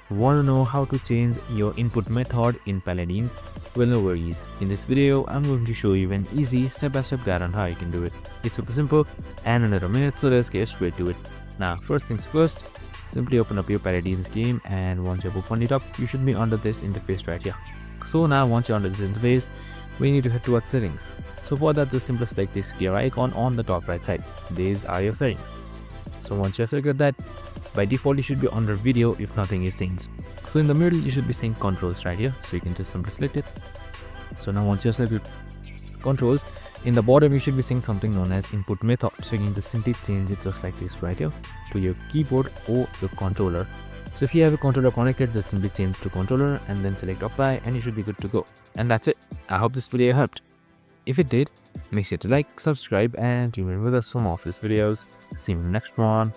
Want to know how to change your input method in Paladins? Well, no worries. In this video, I'm going to show you an easy step-by-step guide on how you can do it. It's super simple and under a minute, so let's get straight to it. Now, first things first, simply open up your Paladins game, and once you've opened it up, you should be under this interface right here. So now once you're under this interface, we need to head towards settings. So for that, just simply select this gear icon on the top right side. These are your settings. So once you have selected that, by default you should be under video if nothing is changed. So in the middle you should be seeing controls right here, so you can just simply select it. So now once you have selected controls, in the bottom you should be seeing something known as input method, so you can just simply change it just like this right here to your keyboard or your controller. So if you have a controller connected, just simply change to controller and then select apply, and you should be good to go. And that's it. I hope this video helped. If it did, make sure to like, subscribe, and remain with us for more of these videos. See you in the next one.